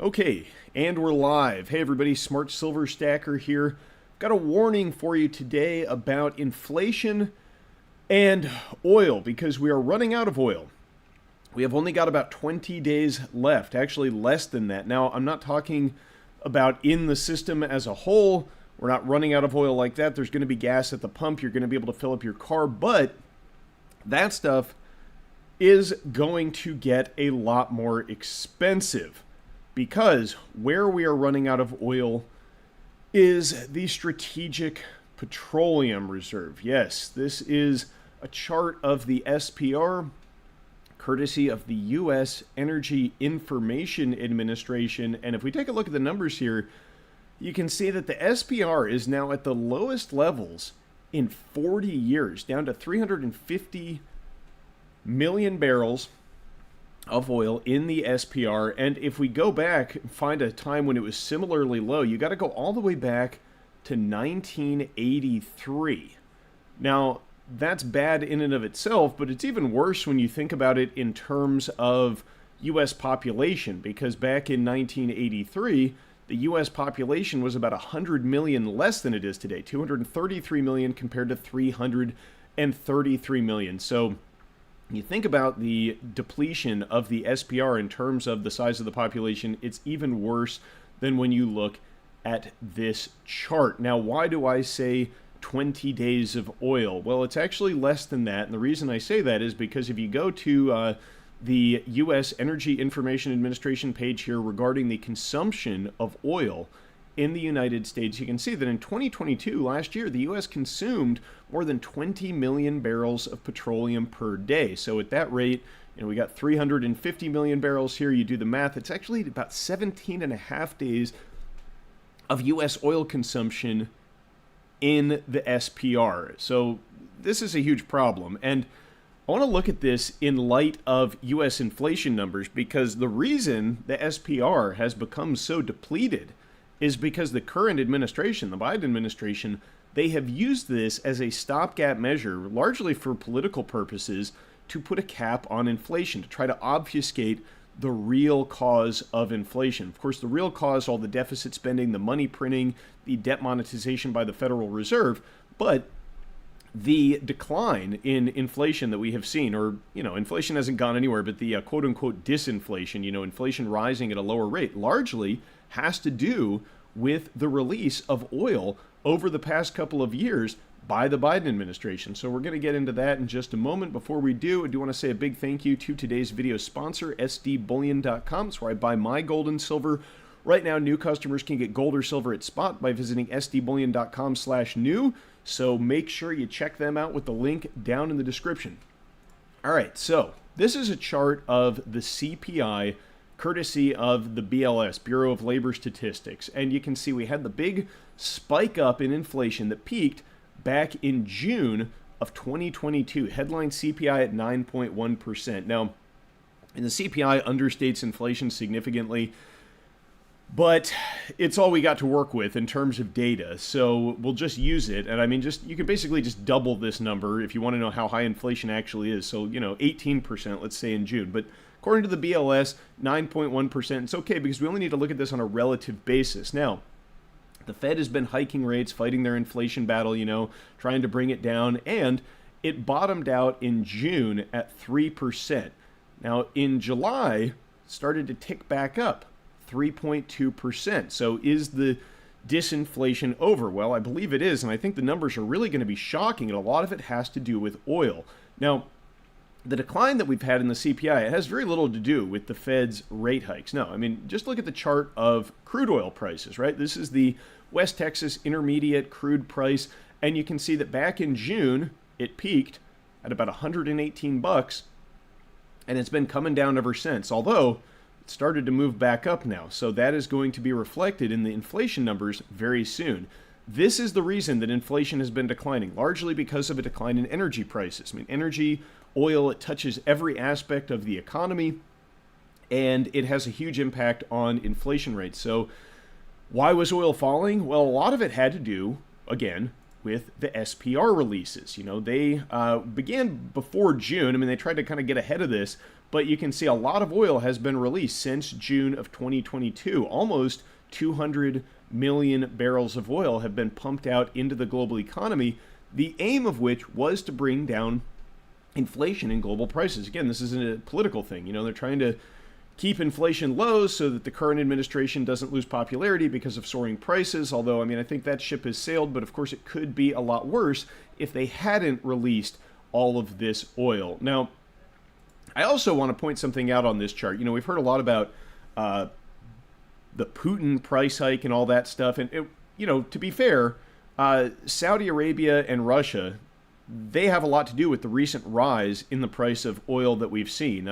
Okay, and we're live. Hey everybody, Smart Silver Stacker here. Got a warning for you today about inflation and oil because we are running out of oil. We have only got about 20 days left, actually less than that. Now, I'm not talking about in the system as a whole. We're not running out of oil like that. There's going to be gas at the pump. You're going to be able to fill up your car, but that stuff is going to get a lot more expensive. Because where we are running out of oil is the Strategic Petroleum Reserve. Yes, this is a chart of the SPR, courtesy of the U.S. Energy Information Administration. And if we take a look at the numbers here, you can see that the SPR is now at the lowest levels in 40 years, down to 350 million barrels of oil in the SPR. And if we go back and find a time when it was similarly low, you got to go all the way back to 1983. Now, that's bad in and of itself, but it's even worse when you think about it in terms of U.S. population, because back in 1983, the U.S. population was about 100 million less than it is today, 233 million compared to 333 million. So you think about the depletion of the SPR in terms of the size of the population, it's even worse than when you look at this chart. Now, why do I say 20 days of oil? Well, it's actually less than that, and the reason I say that is because if you go to the U.S. Energy Information Administration page here regarding the consumption of oil in the United States, you can see that in 2022, last year, the U.S. consumed more than 20 million barrels of petroleum per day. So at that rate, we got 350 million barrels here. You do the math, it's actually about 17 and a half days of U.S. oil consumption in the SPR. So this is a huge problem. And I want to look at this in light of U.S. inflation numbers, because the reason the SPR has become so depleted is because the current administration, the Biden administration, they have used this as a stopgap measure, largely for political purposes, to put a cap on inflation, to try to obfuscate the real cause of inflation. Of course, the real cause, all the deficit spending, the money printing, the debt monetization by the Federal Reserve, but the decline in inflation that we have seen, or, inflation hasn't gone anywhere, but the quote-unquote disinflation, inflation rising at a lower rate, largely has to do with the release of oil over the past couple of years by the Biden administration. So we're going to get into that in just a moment. Before we do, I do want to say a big thank you to today's video sponsor, sdbullion.com. It's where I buy my gold and silver. Right now, new customers can get gold or silver at spot by visiting sdbullion.com/new. So make sure you check them out with the link down in the description. All right, so this is a chart of the CPI, courtesy of the BLS, Bureau of Labor Statistics. And you can see we had the big spike up in inflation that peaked back in June of 2022. Headline CPI at 9.1%. Now, and the CPI understates inflation significantly, but it's all we got to work with in terms of data. So we'll just use it. And I mean, you can basically just double this number if you want to know how high inflation actually is. So, 18%, let's say in June. But according to the BLS, 9.1%. It's okay because we only need to look at this on a relative basis. Now, the Fed has been hiking rates, fighting their inflation battle, trying to bring it down. And it bottomed out in June at 3%. Now, in July, it started to tick back up. 3.2%. So is the disinflation over? Well, I believe it is, and I think the numbers are really going to be shocking, and a lot of it has to do with oil. Now, the decline that we've had in the CPI, it has very little to do with the Fed's rate hikes. No, I mean, just look at the chart of crude oil prices, right? This is the West Texas Intermediate crude price, and you can see that back in June, it peaked at about $118, and it's been coming down ever since, although it started to move back up now. So that is going to be reflected in the inflation numbers very soon. This is the reason that inflation has been declining, largely because of a decline in energy prices. I mean, energy, oil, it touches every aspect of the economy, and it has a huge impact on inflation rates. So why was oil falling? Well, a lot of it had to do, again, with the SPR releases. They began before June. I mean, they tried to kind of get ahead of this, But you can see a lot of oil has been released since June of 2022. Almost 200 million barrels of oil have been pumped out into the global economy, the aim of which was to bring down inflation in global prices. Again, this isn't a political thing. They're trying to keep inflation low so that the current administration doesn't lose popularity because of soaring prices. Although, I think that ship has sailed, but of course it could be a lot worse if they hadn't released all of this oil. Now, I also want to point something out on this chart. We've heard a lot about the Putin price hike and all that stuff. And, to be fair, Saudi Arabia and Russia, they have a lot to do with the recent rise in the price of oil that we've seen.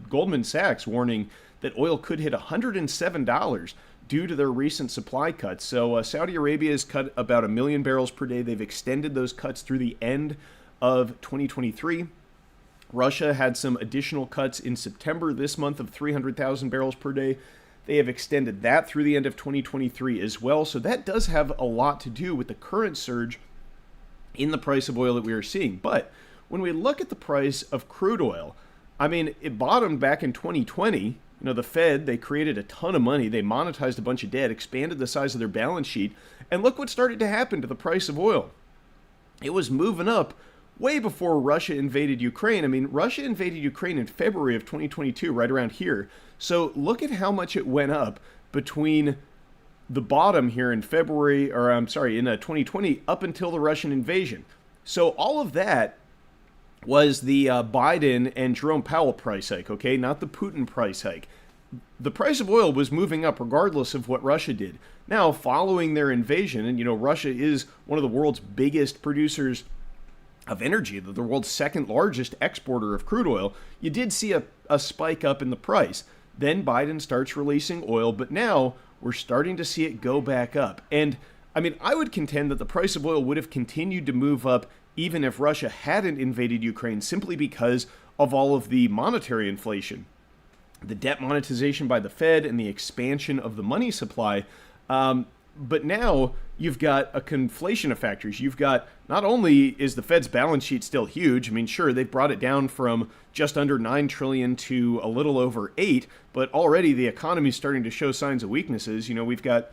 Goldman Sachs warning that oil could hit $107 due to their recent supply cuts. So Saudi Arabia has cut about 1 million barrels per day. They've extended those cuts through the end of 2023. Russia had some additional cuts in September this month of 300,000 barrels per day. They have extended that through the end of 2023 as well. So that does have a lot to do with the current surge in the price of oil that we are seeing. But when we look at the price of crude oil, it bottomed back in 2020. The Fed, they created a ton of money. They monetized a bunch of debt, expanded the size of their balance sheet. And look what started to happen to the price of oil. It was moving up way before Russia invaded Ukraine. Russia invaded Ukraine in February of 2022, right around here. So look at how much it went up between the bottom here in in 2020 up until the Russian invasion. So all of that was the Biden and Jerome Powell price hike, okay? Not the Putin price hike. The price of oil was moving up regardless of what Russia did. Now, following their invasion, and Russia is one of the world's biggest producers of energy, the world's second largest exporter of crude oil, you did see a spike up in the price. Then Biden starts releasing oil, but now we're starting to see it go back up. And I would contend that the price of oil would have continued to move up even if Russia hadn't invaded Ukraine, simply because of all of the monetary inflation, the debt monetization by the Fed, and the expansion of the money supply. But now you've got a conflation of factors. You've got, not only is the Fed's balance sheet still huge, sure, they've brought it down from just under $9 trillion to a little over $8, but already the economy is starting to show signs of weaknesses. We've got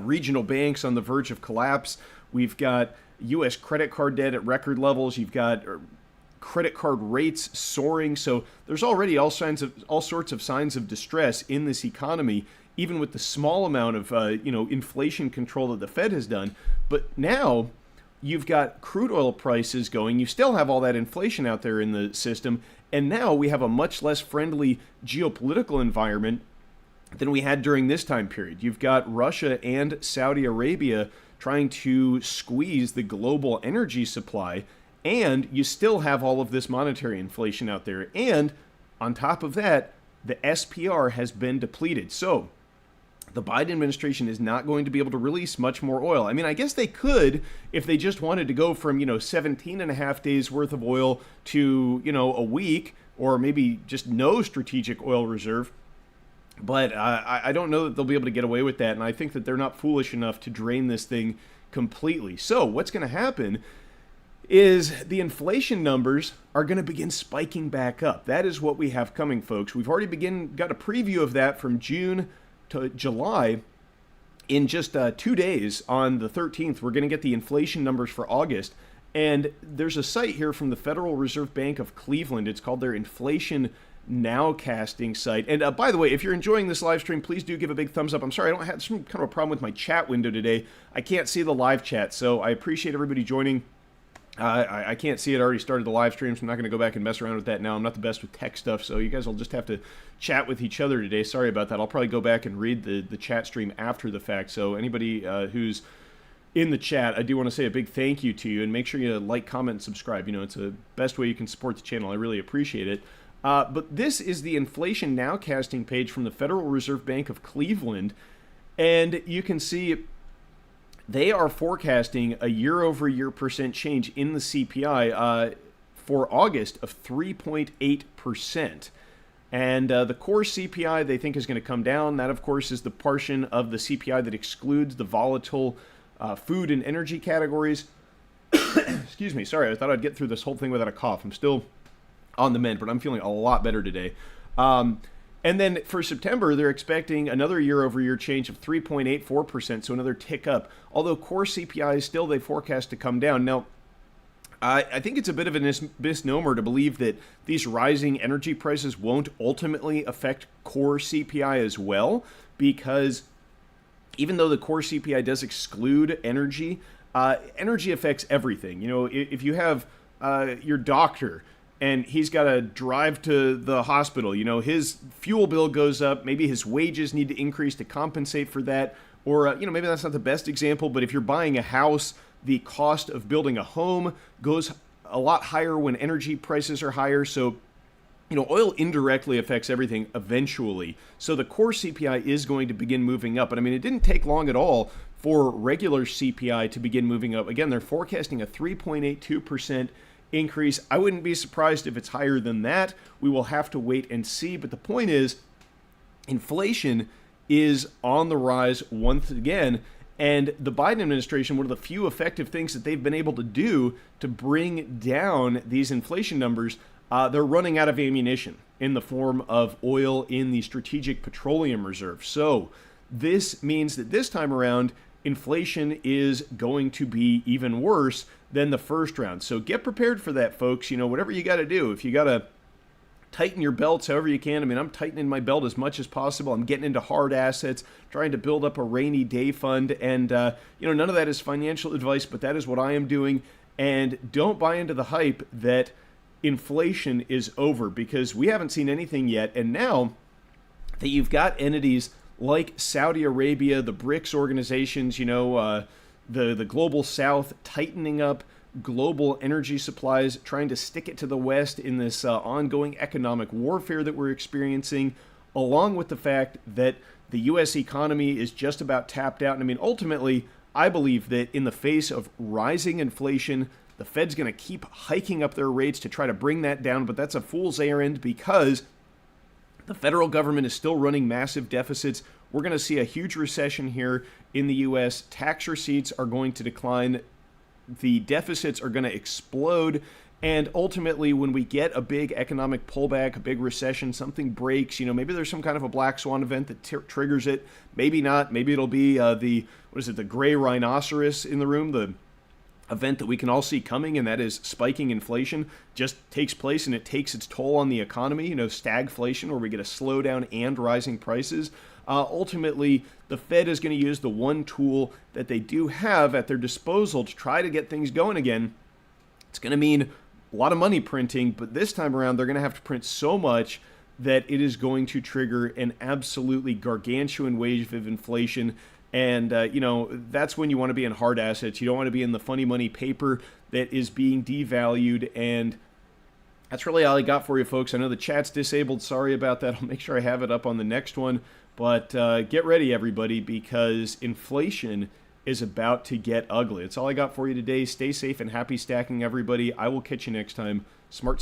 regional banks on the verge of collapse. We've got U.S. credit card debt at record levels. You've got credit card rates soaring. So there's already all sorts of signs of distress in this economy, even with the small amount of inflation control that the Fed has done. But now you've got crude oil prices going. You still have all that inflation out there in the system. And now we have a much less friendly geopolitical environment than we had during this time period. You've got Russia and Saudi Arabia trying to squeeze the global energy supply, and you still have all of this monetary inflation out there. And on top of that, the SPR has been depleted. So the Biden administration is not going to be able to release much more oil. I guess they could if they just wanted to go from, 17 and a half days worth of oil to, a week, or maybe just no strategic oil reserve. But I don't know that they'll be able to get away with that. And I think that they're not foolish enough to drain this thing completely. So what's going to happen is the inflation numbers are going to begin spiking back up. That is what we have coming, folks. We've already got a preview of that from June to July. In just 2 days, on the 13th, we're going to get the inflation numbers for August. And there's a site here from the Federal Reserve Bank of Cleveland. It's called their Inflation Nowcasting site. And by the way, if you're enjoying this live stream, please do give a big thumbs up. I'm sorry, I don't have some kind of a problem with my chat window today. I can't see the live chat, so I appreciate everybody joining. I can't see it. I already started the live stream, so I'm not going to go back and mess around with that now. I'm not the best with tech stuff, so you guys will just have to chat with each other today. Sorry about that. I'll probably go back and read the chat stream after the fact. So anybody who's in the chat, I do want to say a big thank you to you, and make sure you like, comment, and subscribe. It's the best way you can support the channel. I really appreciate it. But this is the Inflation Nowcasting page from the Federal Reserve Bank of Cleveland, and you can see they are forecasting a year-over-year percent change in the CPI for August of 3.8%. And the core CPI they think is going to come down. That, of course, is the portion of the CPI that excludes the volatile food and energy categories. Excuse me, sorry, I thought I'd get through this whole thing without a cough. I'm still on the mend, but I'm feeling a lot better today. Um, and then for September, they're expecting another year-over-year change of 3.84%, so another tick up. Although core CPI is still, they forecast to come down. Now, I think it's a bit of a misnomer to believe that these rising energy prices won't ultimately affect core CPI as well, because even though the core CPI does exclude energy, energy affects everything. You know, if you have your doctor and he's got to drive to the hospital, you know, his fuel bill goes up, maybe his wages need to increase to compensate for that, or, you know, maybe that's not the best example, but if you're buying a house, the cost of building a home goes a lot higher when energy prices are higher. So, you know, oil indirectly affects everything eventually. So the core CPI is going to begin moving up. But I mean, it didn't take long at all for regular CPI to begin moving up. Again, they're forecasting a 3.82% increase. I wouldn't be surprised if it's higher than that. We will have to wait and see. But the point is, inflation is on the rise once again. And the Biden administration, one of the few effective things that they've been able to do to bring down these inflation numbers, they're running out of ammunition in the form of oil in the strategic petroleum reserve. So this means that this time around, inflation is going to be even worse than the first round. So get prepared for that, folks. You know, whatever you got to do, if you got to tighten your belts however you can. I mean, I'm tightening my belt as much as possible. I'm getting into hard assets, trying to build up a rainy day fund. And, you know, none of that is financial advice, but that is what I am doing. And don't buy into the hype that inflation is over, because we haven't seen anything yet. And now that you've got entities like Saudi Arabia, the BRICS organizations, you know, the global south tightening up global energy supplies, trying to stick it to the West in this ongoing economic warfare that we're experiencing, along with the fact that the U.S. economy is just about tapped out. And I mean, ultimately, I believe that in the face of rising inflation, the Fed's going to keep hiking up their rates to try to bring that down, but that's a fool's errand because the federal government is still running massive deficits. We're going to see a huge recession here in the U.S. Tax receipts are going to decline. The deficits are going to explode. And ultimately, when we get a big economic pullback, a big recession, something breaks, you know, maybe there's some kind of a black swan event that triggers it. Maybe not. Maybe it'll be the gray rhinoceros in the room, the event that we can all see coming, and that is spiking inflation just takes place and it takes its toll on the economy, you know, stagflation, where we get a slowdown and rising prices. Ultimately, the Fed is going to use the one tool that they do have at their disposal to try to get things going again. It's going to mean a lot of money printing, but this time around, they're going to have to print so much that it is going to trigger an absolutely gargantuan wave of inflation. And, you know, that's when you want to be in hard assets. You don't want to be in the funny money paper that is being devalued. And that's really all I got for you, folks. I know the chat's disabled. Sorry about that. I'll make sure I have it up on the next one. But get ready, everybody, because inflation is about to get ugly. That's all I got for you today. Stay safe and happy stacking, everybody. I will catch you next time. Smart